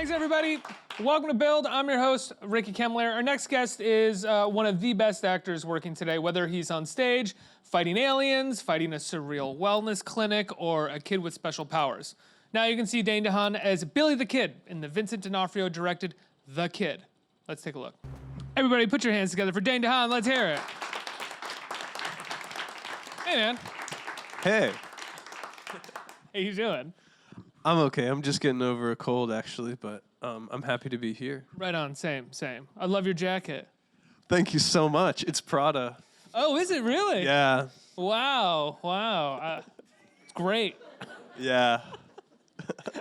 Thanks, everybody. Welcome to Build. I'm your host, Ricky Kemler. Our next guest is one of the best actors working today, whether he's on stage, fighting aliens, fighting a surreal wellness clinic, or a kid with special powers. Now you can see Dane DeHaan as Billy the Kid in the Vincent D'Onofrio directed The Kid. Let's take a look. Everybody put your hands together for Dane DeHaan. Let's hear it. Hey, man. Hey. How you doing? I'm okay. I'm just getting over a cold, actually, but I'm happy to be here. Right on. Same. I love your jacket. Thank you so much. It's Prada. Oh, is it really? Yeah. Wow. It's great. Yeah.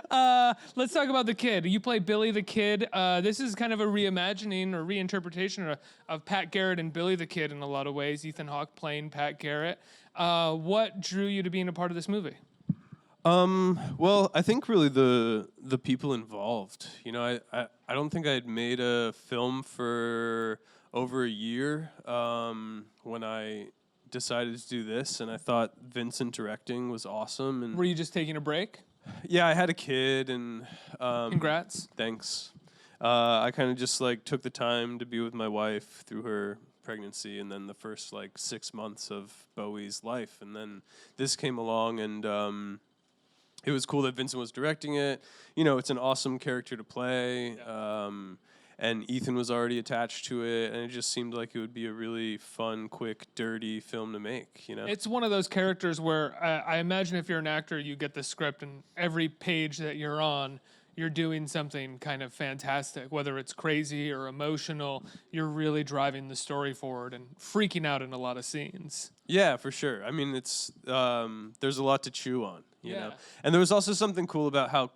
Let's talk about The Kid. You play Billy the Kid. This is kind of a reimagining or reinterpretation of Pat Garrett and Billy the Kid in a lot of ways. Ethan Hawke playing Pat Garrett. What drew you to being a part of this movie? Well, I think really the people involved. You know, I don't think I'd made a film for over a year when I decided to do this, and I thought Vincent directing was awesome. And were you just taking a break? Yeah, I had a kid, and Congrats. Thanks. I kind of just like took the time to be with my wife through her pregnancy, and then the first like 6 months of Bowie's life, and then this came along, and it was cool that Vincent was directing it. You know, it's an awesome character to play. Yeah. And Ethan was already attached to it, and it just seemed like it would be a really fun, quick, dirty film to make, you know? It's one of those characters where I imagine if you're an actor, you get the script, and every page that you're on, you're doing something kind of fantastic. Whether it's crazy or emotional, you're really driving the story forward and freaking out in a lot of scenes. Yeah, for sure. I mean, it's there's a lot to chew on, you know? Yeah. And there was also something cool about how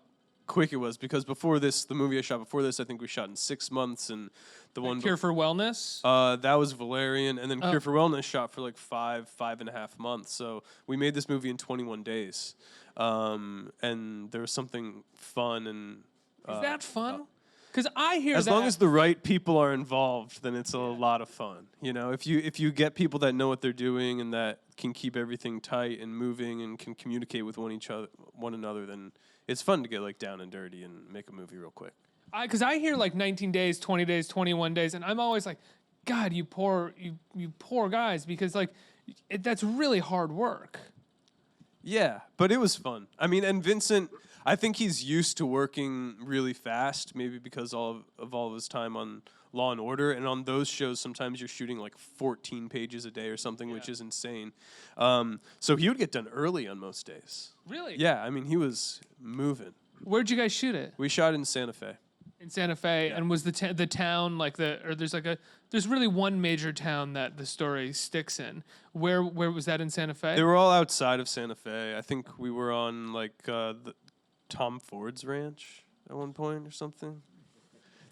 quick it was, because before this, the movie I shot before this, I think we shot in 6 months, and the one Cure for Wellness? That was Valerian, and then Cure for Wellness shot for like 5.5 months. So we made this movie in 21 days, and there was something fun and. Is that fun? Because I hear as that. long as the right people are involved, then it's a lot of fun. You know, if you get people that know what they're doing and that can keep everything tight and moving and can communicate with one another, then it's fun to get like down and dirty and make a movie real quick. Because I hear like 19 days, 20 days, 21 days, and I'm always like, God, you poor guys, because like that's really hard work. Yeah, but it was fun. I mean, and Vincent, I think he's used to working really fast, maybe because of all of his time on Law and Order, and on those shows, sometimes you're shooting like 14 pages a day or something, which is insane. So he would get done early on most days. Really? Yeah, I mean, he was moving. Where'd you guys shoot it? We shot in Santa Fe. In Santa Fe, and was the town like there's really one major town that the story sticks in. Where was that in Santa Fe? They were all outside of Santa Fe. I think we were on like the Tom Ford's ranch at one point or something.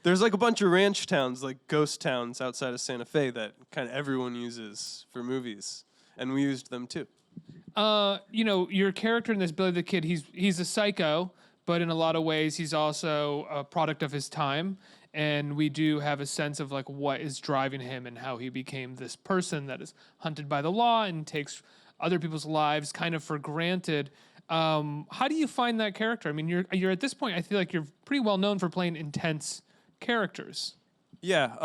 There's like a bunch of ranch towns, like ghost towns outside of Santa Fe that kind of everyone uses for movies, and we used them too. You know, your character in this Billy the Kid, he's a psycho, but in a lot of ways he's also a product of his time, and we do have a sense of like what is driving him and how he became this person that is hunted by the law and takes other people's lives kind of for granted. How do you find that character? I mean, you're at this point, I feel like you're pretty well known for playing intense characters. Yeah.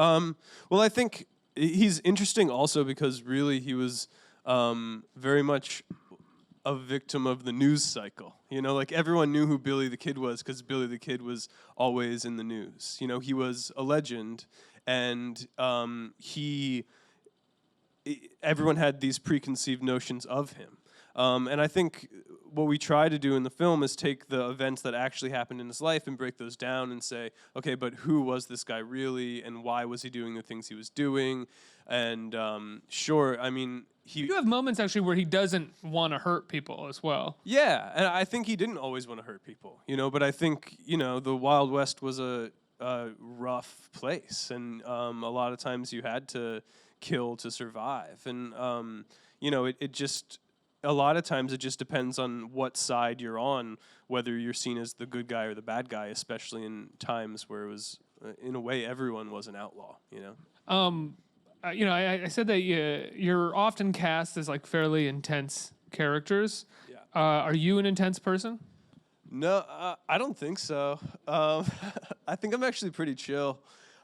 Well, I think he's interesting also because really he was very much a victim of the news cycle. You know, like everyone knew who Billy the Kid was because Billy the Kid was always in the news. You know, he was a legend, and everyone had these preconceived notions of him. And I think what we try to do in the film is take the events that actually happened in his life and break those down and say, okay, but who was this guy really, and why was he doing the things he was doing? And sure, I mean, you have moments actually where he doesn't want to hurt people as well. Yeah, and I think he didn't always want to hurt people, you know, but I think, you know, the Wild West was a rough place, and a lot of times you had to kill to survive. And, you know, it just, a lot of times it just depends on what side you're on, whether you're seen as the good guy or the bad guy, especially in times where it was, in a way, everyone was an outlaw, you know? You know, I said that you're often cast as like fairly intense characters. Yeah. Are you an intense person? No, I don't think so. I think I'm actually pretty chill.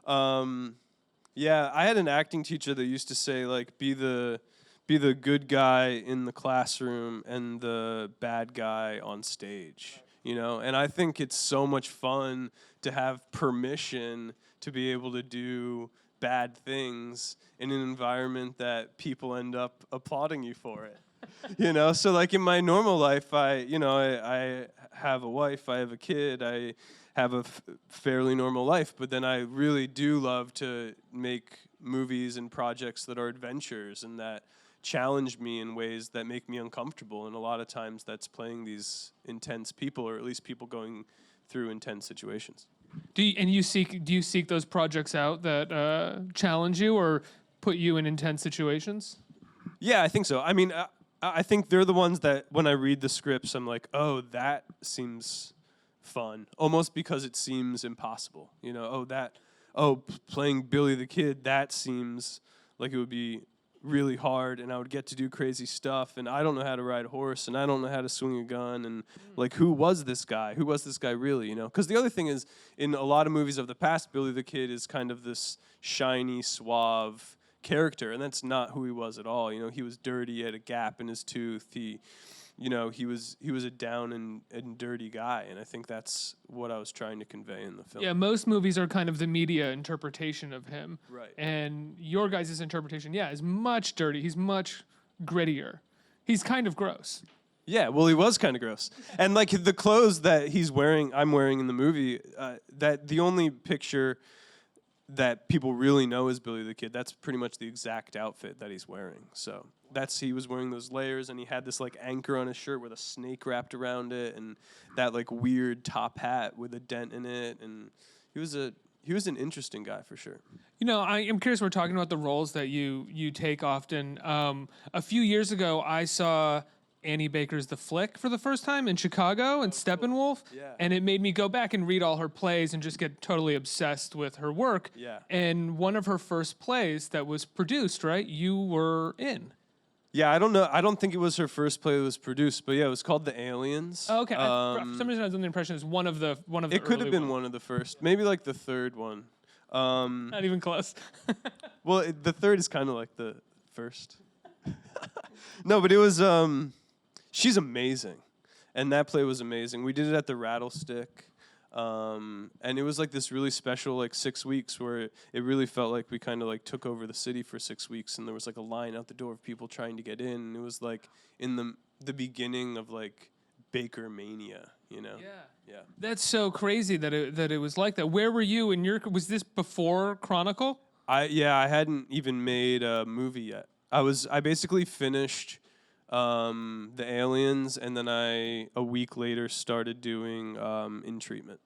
Yeah, I had an acting teacher that used to say like be the good guy in the classroom and the bad guy on stage, you know? And I think it's so much fun to have permission to be able to do bad things in an environment that people end up applauding you for it. You know, so like in my normal life, I have a wife, I have a kid, I have a fairly normal life, but then I really do love to make movies and projects that are adventures and that challenge me in ways that make me uncomfortable. And a lot of times that's playing these intense people, or at least people going through intense situations. Do you seek those projects out that challenge you or put you in intense situations? Yeah, I think so. I mean, I think they're the ones that when I read the scripts, I'm like, oh, that seems fun, almost because it seems impossible. You know, playing Billy the Kid, that seems like it would be really hard, and I would get to do crazy stuff, and I don't know how to ride a horse, and I don't know how to swing a gun, and like, who was this guy? Who was this guy really, you know? Because the other thing is, in a lot of movies of the past, Billy the Kid is kind of this shiny, suave character, and that's not who he was at all. You know, he was dirty, he had a gap in his tooth, he was a down and dirty guy, and I think that's what I was trying to convey in the film. Yeah, most movies are kind of the media interpretation of him. Right. And your guys' interpretation, is much dirty. He's much grittier. He's kind of gross. Yeah, well, he was kind of gross. And like the clothes that I'm wearing in the movie, that the only picture that people really know is Billy the Kid, that's pretty much the exact outfit that he's wearing. So he was wearing those layers, and he had this like anchor on his shirt with a snake wrapped around it, and that like weird top hat with a dent in it, and he was an interesting guy for sure. You know, I'm curious, we're talking about the roles that you take often. A few years ago, I saw Annie Baker's The Flick for the first time in Chicago and Steppenwolf, Yeah. and it made me go back and read all her plays and just get totally obsessed with her work. Yeah. And one of her first plays that was produced, right, you were in. Yeah, I don't know. I don't think it was her first play that was produced, but yeah, it was called The Aliens. Oh, okay. For some reason, I was under the impression it was one of the It could have early been ones. one of the first, maybe like the third one. Not even close. Well, the third is kind of like the first. No, but it was. She's amazing, and that play was amazing. We did it at the Rattlestick, and it was like this really special like 6 weeks where it really felt like we kind of like took over the city for 6 weeks, and there was like a line out the door of people trying to get in. And it was like in the beginning of like Baker Mania, you know? Yeah. That's so crazy that it was like that. Where were you in your? Was this before Chronicle? I hadn't even made a movie yet. I basically finished The Aliens, and then a week later started doing In Treatment.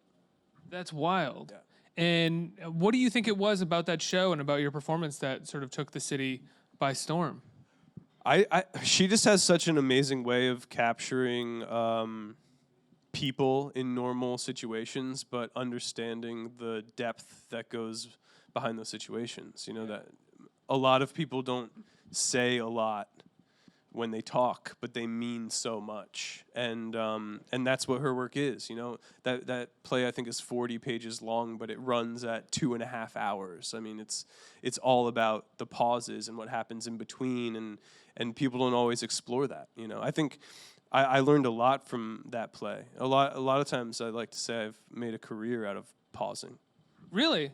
That's wild. Yeah. And what do you think it was about that show and about your performance that sort of took the city by storm? She just has such an amazing way of capturing people in normal situations, but understanding the depth that goes behind those situations. You know, that a lot of people don't say a lot when they talk, but they mean so much, and that's what her work is. You know, that play I think is 40 pages long, but it runs at 2.5 hours. I mean, it's all about the pauses and what happens in between, and people don't always explore that. You know, I think I learned a lot from that play. A lot of times I like to say I've made a career out of pausing. Really?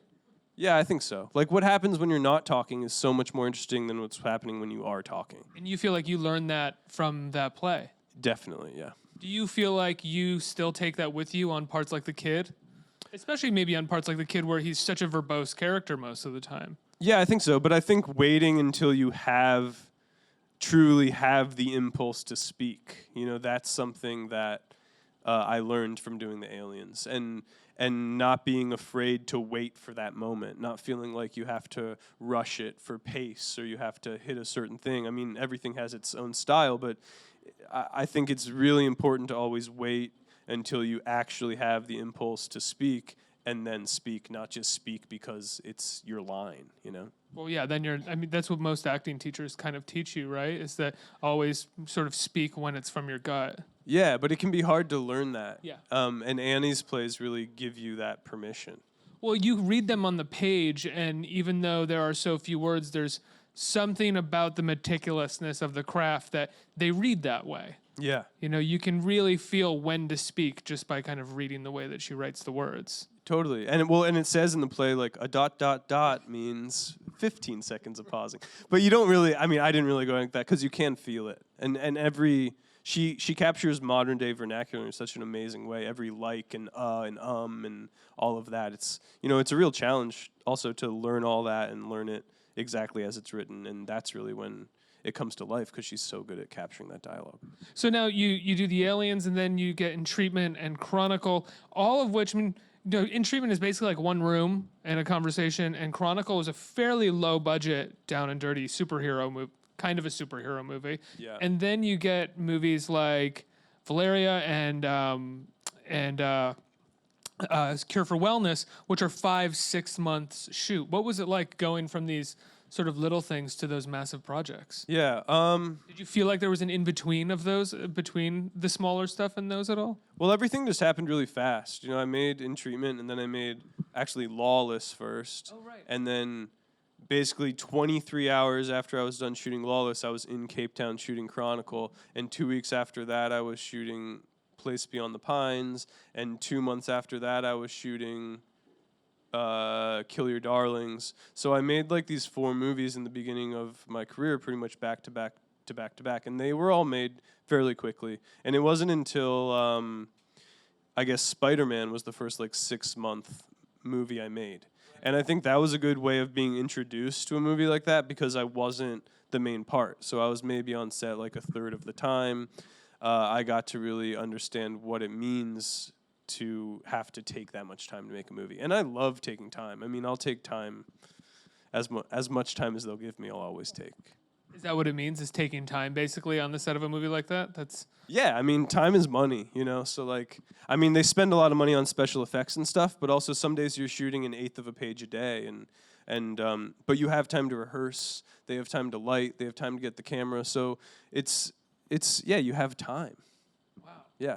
Yeah, I think so. Like, what happens when you're not talking is so much more interesting than what's happening when you are talking. And you feel like you learned that from that play? Definitely, yeah. Do you feel like you still take that with you on parts like The Kid? Especially maybe on parts like The Kid where he's such a verbose character most of the time. Yeah, I think so. But I think waiting until you truly have the impulse to speak, you know, that's something that I learned from doing The Aliens. And not being afraid to wait for that moment, not feeling like you have to rush it for pace or you have to hit a certain thing. I mean, everything has its own style, but I think it's really important to always wait until you actually have the impulse to speak and then speak, not just speak because it's your line, you know? Well, yeah, then that's what most acting teachers kind of teach you, right? Is that always sort of speak when it's from your gut. Yeah, but it can be hard to learn that. Yeah. And Annie's plays really give you that permission. Well, you read them on the page, and even though there are so few words, there's something about the meticulousness of the craft that they read that way. Yeah. You know, you can really feel when to speak just by kind of reading the way that she writes the words. Totally. And it says in the play, like, a ... means 15 seconds of pausing. But you don't really, I mean, I didn't really go like that because you can feel it. And she captures modern day vernacular in such an amazing way. Every like and all of that. It's, you know, it's a real challenge also to learn all that and learn it exactly as it's written. And that's really when it comes to life because she's so good at capturing that dialogue. So now you do the aliens, and then you get In Treatment and Chronicle, all of which, I mean, you know, In Treatment is basically like one room and a conversation, and Chronicle is a fairly low budget, down and dirty superhero movie, kind of a superhero movie. Yeah. And then you get movies like Valeria and Cure for Wellness, which are 5-6 months shoot. What was it like going from these sort of little things to those massive projects? Yeah. Did you feel like there was an in-between of those, between the smaller stuff and those at all? Well, everything just happened really fast. You know, I made In Treatment, and then I made actually Lawless first. Oh, right. And then basically 23 hours after I was done shooting Lawless, I was in Cape Town shooting Chronicle. And 2 weeks after that, I was shooting Place Beyond the Pines. And 2 months after that, I was shooting Kill Your Darlings. So I made like these 4 movies in the beginning of my career, pretty much back to back to back to back, and they were all made fairly quickly. And it wasn't until I guess Spider-Man was the first like 6-month movie I made. And I think that was a good way of being introduced to a movie like that because I wasn't the main part. So I was maybe on set like a third of the time. I got to really understand what it means to have to take that much time to make a movie. And I love taking time. I mean, I'll take time, as much time as they'll give me, I'll always take. Is that what it means, is taking time basically on the set of a movie like that? Yeah, I mean, time is money, you know? So, like, I mean, they spend a lot of money on special effects and stuff, but also some days you're shooting 1/8 of a page a day, but you have time to rehearse, they have time to light, they have time to get the camera, so it's yeah, you have time. Wow. Yeah.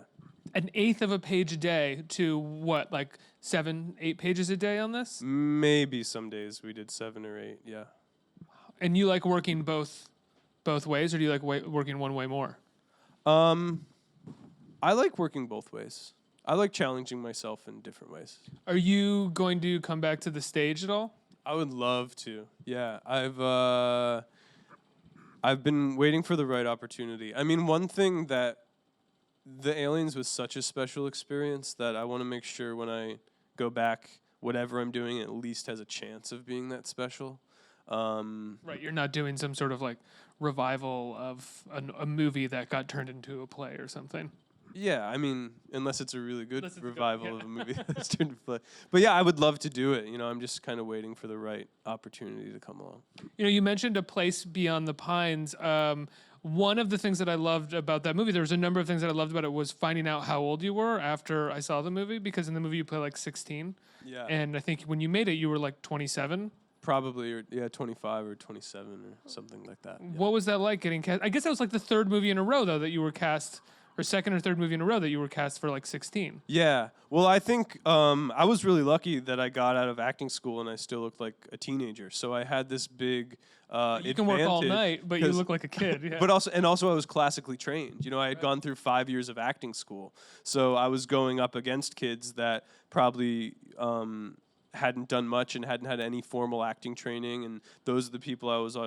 1/8 of a page a day to what, like 7-8 pages a day on this? Maybe some days we did 7 or 8, yeah. And you like working both ways, or do you like working one way more? I like working both ways. I like challenging myself in different ways. Are you going to come back to the stage at all? I would love to. Yeah, I've been waiting for the right opportunity. I mean, one thing that the Aliens was such a special experience that I want to make sure when I go back, whatever I'm doing at least has a chance of being that special. Right, you're not doing some sort of like revival of a movie that got turned into a play or something. Yeah, I mean, unless it's a really good revival yeah. of a movie that's turned into a play. But yeah, I would love to do it. You know, I'm just kind of waiting for the right opportunity to come along. You know, you mentioned A Place Beyond the Pines. One of the things that I loved about that movie, there was a number of things that I loved about it, was finding out how old you were after I saw the movie, because in the movie you play like 16. Yeah. And I think when you made it, you were like 27. Probably, or 25 or 27 or something like that. Yeah. What was that like getting cast? I guess that was like the third movie in a row, though, that you were cast, or second or third movie in a row that you were cast for like 16. Yeah. Well, I think I was really lucky that I got out of acting school and I still looked like a teenager. So I had this big You can work all night, but you look like a kid. Yeah. But also I was classically trained. You know, I had gone through 5 years of acting school. So I was going up against kids that probably hadn't done much and hadn't had any formal acting training, and those are the people I was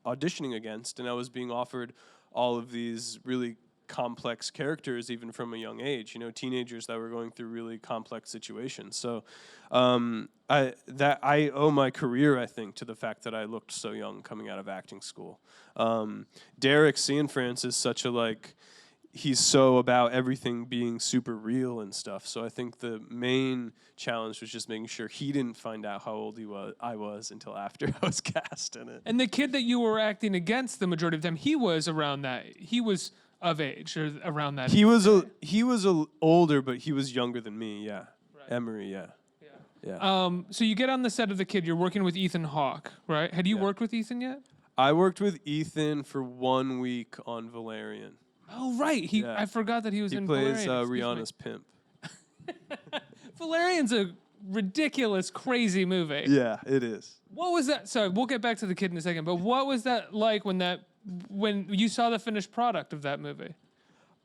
auditioning against, and I was being offered all of these really complex characters even from a young age, you know, teenagers that were going through really complex situations. So I owe my career, I think, to the fact that I looked so young coming out of acting school. Derek Cianfrance is such a he's so about everything being super real and stuff. So I think the main challenge was just making sure he didn't find out how old I was until after I was cast in it. And the kid that you were acting against the majority of the time, he was around that. He was of age or around that. He was older, but he was younger than me. Yeah, right. Emery. Yeah. Yeah. So you get on the set of The Kid. You're working with Ethan Hawke, right? Had you worked with Ethan yet? I worked with Ethan for 1 week on Valerian. Oh, right. Yeah. I forgot that he was He in plays Valerian. Excuse me. Rihanna's pimp. Valerian's a ridiculous, crazy movie. Yeah, it is. What was that? Sorry, we'll get back to the kid in a second. But what was that like when you saw the finished product of that movie?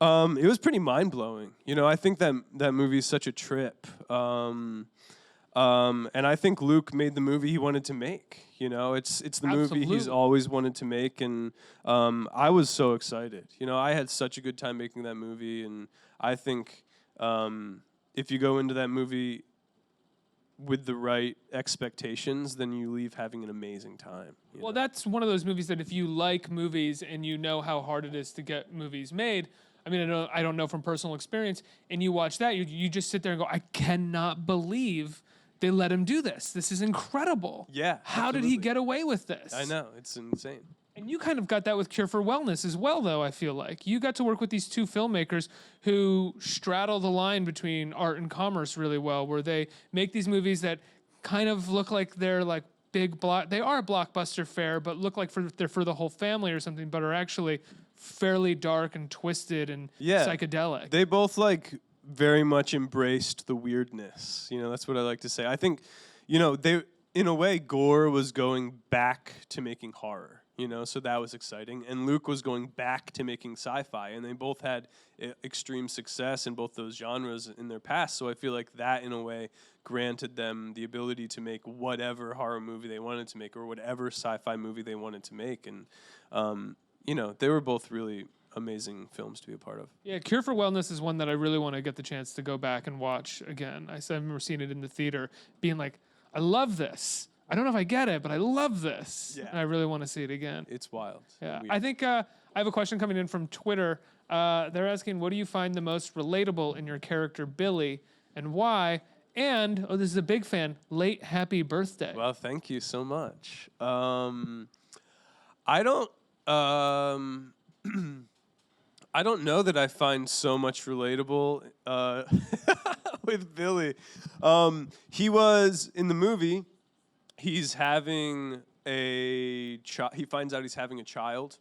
It was pretty mind blowing. You know, I think that movie is such a trip. And I think Luke made the movie he wanted to make. You know, it's the movie he's always wanted to make, and I was so excited. You know, I had such a good time making that movie, and I think if you go into that movie with the right expectations, then you leave having an amazing time. Well, that's one of those movies that if you like movies and you know how hard it is to get movies made, I mean, I don't know from personal experience, and you watch that, you just sit there and go, I cannot believe they let him do this. This is incredible. Yeah. How did he get away with this? I know. It's insane. And you kind of got that with Cure for Wellness as well, though, I feel like. You got to work with these two filmmakers who straddle the line between art and commerce really well, where they make these movies that kind of look like they're like they are a blockbuster fare, but look like they're for the whole family or something, but are actually fairly dark and twisted and psychedelic. They both like very much embraced the weirdness. You know, that's what I like to say. I think, you know, they in a way Gore was going back to making horror. You know, so that was exciting. And Luke was going back to making sci-fi, and they both had extreme success in both those genres in their past. So I feel like that, in a way, granted them the ability to make whatever horror movie they wanted to make or whatever sci-fi movie they wanted to make. And, you know, they were both really amazing films to be a part of. Yeah, Cure for Wellness is one that I really want to get the chance to go back and watch again. I remember seeing it in the theater, being like, I love this. I don't know if I get it, but I love this. Yeah. And I really want to see it again. It's wild. Yeah. I think I have a question coming in from Twitter. They're asking, what do you find the most relatable in your character, Billy, and why? And, this is a big fan, late happy birthday. Well, thank you so much. I don't I don't know that I find so much relatable with Billy. He was in the movie. He's having he finds out he's having a child.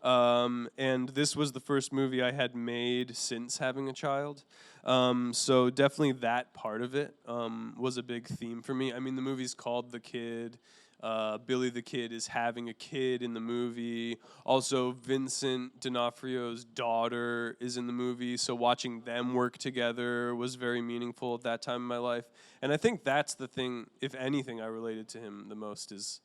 And this was the first movie I had made since having a child. So definitely that part of it was a big theme for me. I mean, the movie's called The Kid. Billy the Kid is having a kid in the movie. Also, Vincent D'Onofrio's daughter is in the movie, so watching them work together was very meaningful at that time in my life. And I think that's the thing, if anything, I related to him the most is,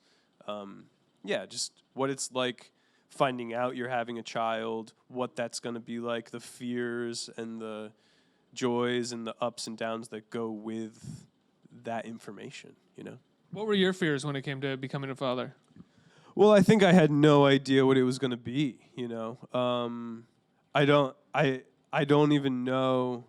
just what it's like finding out you're having a child, what that's going to be like, the fears and the joys and the ups and downs that go with that information, you know? What were your fears when it came to becoming a father? Well, I think I had no idea what it was going to be, you know. I don't even know.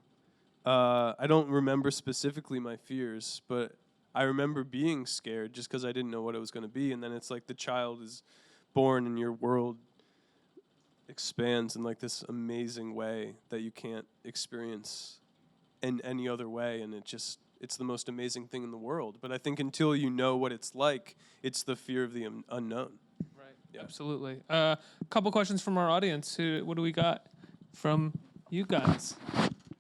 I don't remember specifically my fears, but I remember being scared just because I didn't know what it was going to be. And then it's like the child is born and your world expands in like this amazing way that you can't experience in any other way. And it's the most amazing thing in the world. But I think until you know what it's like, it's the fear of the unknown. Right. Yeah. Absolutely. A couple questions from our audience. What do we got from you guys?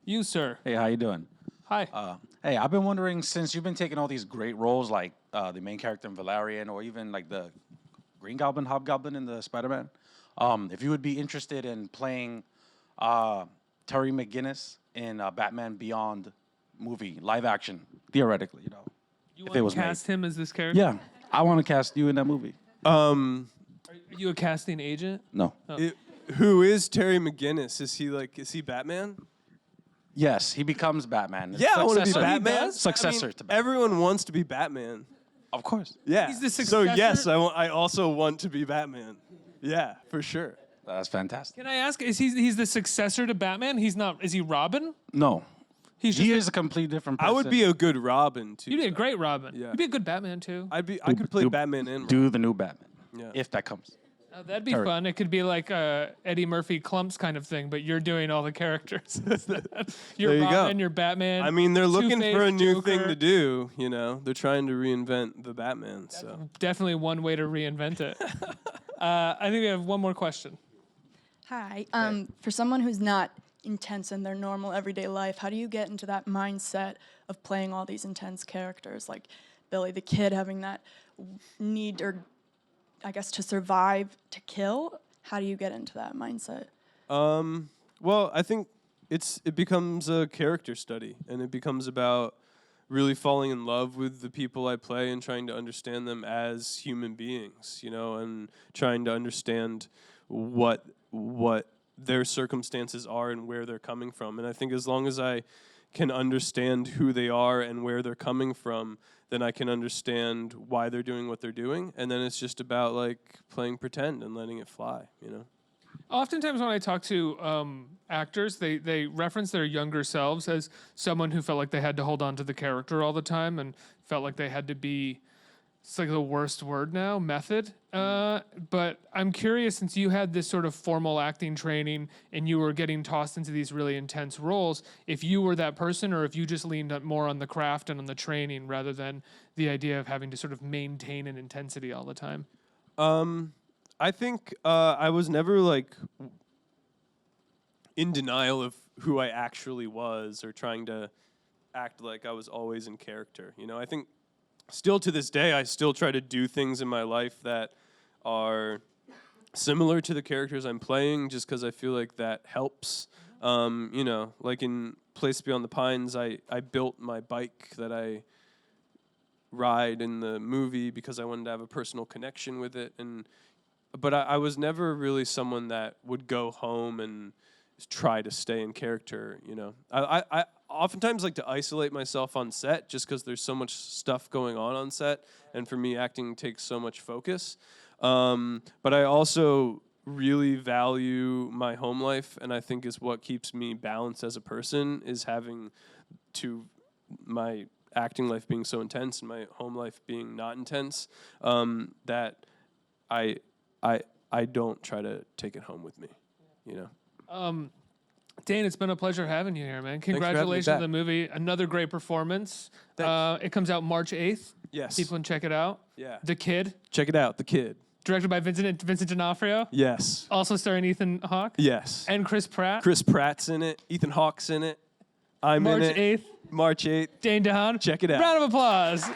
You, sir. Hey, how you doing? Hi. Hey, I've been wondering, since you've been taking all these great roles, like the main character in Valerian, or even like the Green Goblin, Hobgoblin in the Spider-Man, if you would be interested in playing Terry Mcginnis in Batman Beyond movie, live action, theoretically, you know. You want to cast him as this character? Yeah, I want to cast you in that movie. Are you a casting agent? No. Oh. Who is Terry Mcginnis? Is he Batman? Yes, he becomes Batman. Yeah, I want to be Batman. Successor to Batman. Everyone wants to be Batman. Of course. Yeah. He's the so successor? yes, I also want to be Batman. Yeah, for sure. That's fantastic. Can I ask, he's the successor to Batman? He's not, is he Robin? No. He is a completely different person. I would be a good Robin too. You'd be a great Robin. Yeah. You'd be a good Batman too. I could play Batman and do the new Batman. Yeah. If that comes. Oh, that'd be Terry. fun. It could be like Eddie Murphy Clumps kind of thing, but you're doing all the characters. You're There you go. Robin, you're Batman. I mean, they're looking Two-Face, for a new Joker. thing to do. You know, they're trying to reinvent the Batman. So Definitely one way to reinvent it. I think we have one more question. Hi. For someone who's not intense in their normal everyday life, how do you get into that mindset of playing all these intense characters, like Billy the Kid having that need, or I guess to survive, to kill? How do you get into that mindset? Well, I think it becomes a character study, and it becomes about really falling in love with the people I play and trying to understand them as human beings, you know, and trying to understand what their circumstances are and where they're coming from. And I think as long as I can understand who they are and where they're coming from, then I can understand why they're doing what they're doing. And then it's just about like playing pretend and letting it fly, you know? Oftentimes when I talk to actors, they reference their younger selves as someone who felt like they had to hold on to the character all the time and felt like they had to be, it's like the worst word now, method. But I'm curious, since you had this sort of formal acting training and you were getting tossed into these really intense roles, if you were that person or if you just leaned more on the craft and on the training rather than the idea of having to sort of maintain an intensity all the time. I think I was never like in denial of who I actually was or trying to act like I was always in character. You know, I think still to this day, I still try to do things in my life that are similar to the characters I'm playing just because I feel like that helps. You know, like in Place Beyond the Pines, I built my bike that I ride in the movie because I wanted to have a personal connection with it. But I was never really someone that would go home and try to stay in character, you know. I oftentimes like to isolate myself on set just because there's so much stuff going on set, and for me, acting takes so much focus. But I also really value my home life, and I think is what keeps me balanced as a person, is having my acting life being so intense and my home life being not intense, that I don't try to take it home with me, you know. Dane, it's been a pleasure having you here, man. for having me Congratulations on back. the movie. Another great performance. Thanks. It comes out March 8th. Yes. People can check it out. Yeah. The Kid, Check it out, The Kid. directed by Vincent D'Onofrio. Yes. Also starring Ethan Hawke. Yes. And Chris Pratt. Chris Pratt's in it. Ethan Hawke's in it. I'm March in it. 8th. March 8th. Dane DeHaan. Check it out. Round of applause.